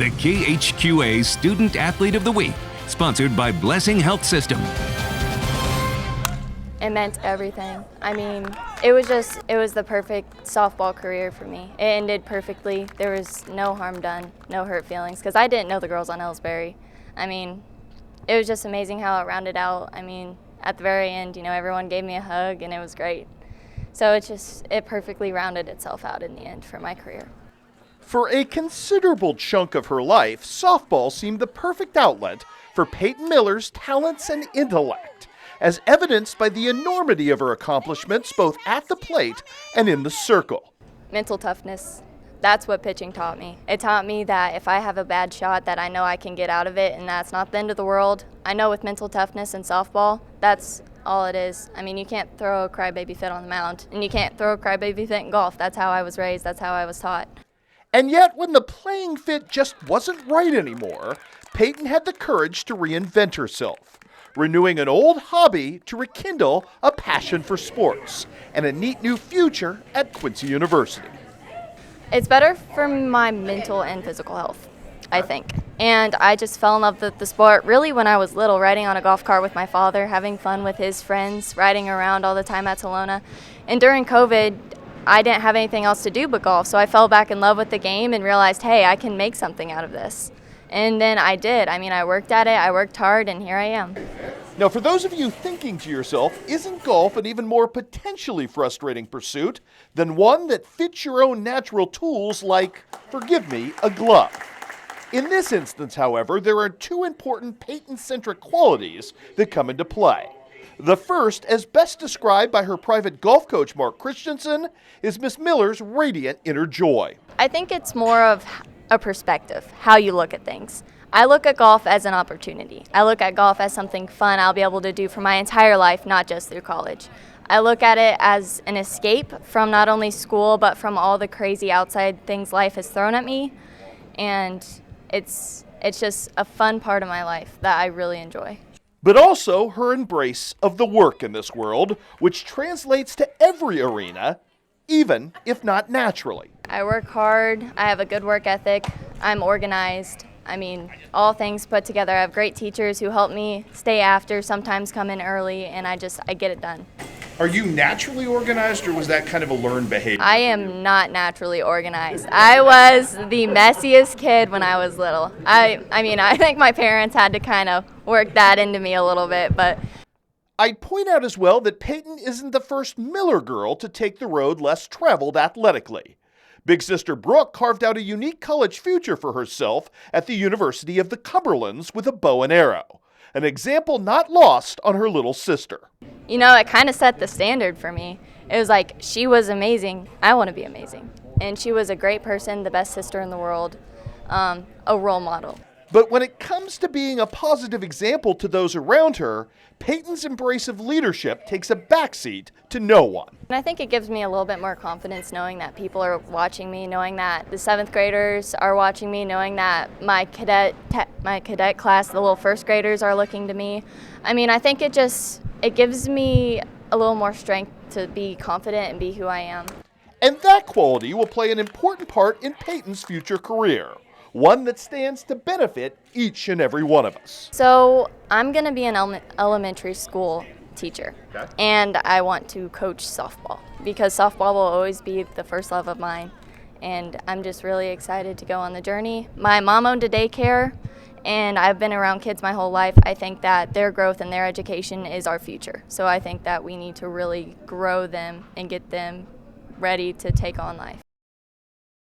the KHQA Student Athlete of the Week, sponsored by Blessing Health System. It meant everything. I mean, it was the perfect softball career for me. It ended perfectly. There was no harm done, no hurt feelings, because I didn't know the girls on Ellsbury. I mean, it was just amazing how it rounded out. I mean, at the very end, everyone gave me a hug, and it was great. So it perfectly rounded itself out in the end for my career. For a considerable chunk of her life, softball seemed the perfect outlet for Payton Miller's talents and intellect, as evidenced by the enormity of her accomplishments both at the plate and in the circle. Mental toughness, that's what pitching taught me. It taught me that if I have a bad shot, that I know I can get out of it, and that's not the end of the world. I know with mental toughness in softball, that's all it is. I mean, you can't throw a crybaby fit on the mound, and you can't throw a crybaby fit in golf. That's how I was raised. That's how I was taught. And yet, when the playing fit just wasn't right anymore, Payton had the courage to reinvent herself, renewing an old hobby to rekindle a passion for sports and a neat new future at Quincy University. It's better for my mental and physical health, I think. And I just fell in love with the sport really when I was little, riding on a golf cart with my father, having fun with his friends, riding around all the time at Salona. And during COVID, I didn't have anything else to do but golf, so I fell back in love with the game and realized, hey, I can make something out of this. And then I did. I mean, I worked at it, I worked hard, and here I am. Now, for those of you thinking to yourself, isn't golf an even more potentially frustrating pursuit than one that fits your own natural tools like, forgive me, a glove? In this instance, however, there are two important Payton-centric qualities that come into play. The first, as best described by her private golf coach, Mark Christensen, is Miss Miller's radiant inner joy. I think it's more of a perspective, how you look at things. I look at golf as an opportunity. I look at golf as something fun I'll be able to do for my entire life, not just through college. I look at it as an escape from not only school, but from all the crazy outside things life has thrown at me. And it's just a fun part of my life that I really enjoy. But also her embrace of the work in this world, which translates to every arena, even if not naturally. I work hard, I have a good work ethic, I'm organized. I mean, all things put together. I have great teachers who help me stay after, sometimes come in early, and I get it done. Are you naturally organized, or was that kind of a learned behavior? I am not naturally organized. I was the messiest kid when I was little. I mean, I think my parents had to kind of work that into me a little bit, but I'd point out as well that Payton isn't the first Miller girl to take the road less traveled athletically. Big sister Brooke carved out a unique college future for herself at the University of the Cumberlands with a bow and arrow, an example not lost on her little sister. It kind of set the standard for me. It was like, she was amazing, I want to be amazing. And she was a great person, the best sister in the world, a role model. But when it comes to being a positive example to those around her, Payton's embrace of leadership takes a backseat to no one. And I think it gives me a little bit more confidence knowing that people are watching me, knowing that the 7th graders are watching me, knowing that my cadet class, the little 1st graders, are looking to me. I mean, I think it gives me a little more strength to be confident and be who I am. And that quality will play an important part in Payton's future career, one that stands to benefit each and every one of us. So I'm going to be an elementary school teacher, Okay. and I want to coach softball because softball will always be the first love of mine, and I'm just really excited to go on the journey. My mom owned a daycare, and I've been around kids my whole life. I think that their growth and their education is our future, so I think that we need to really grow them and get them ready to take on life.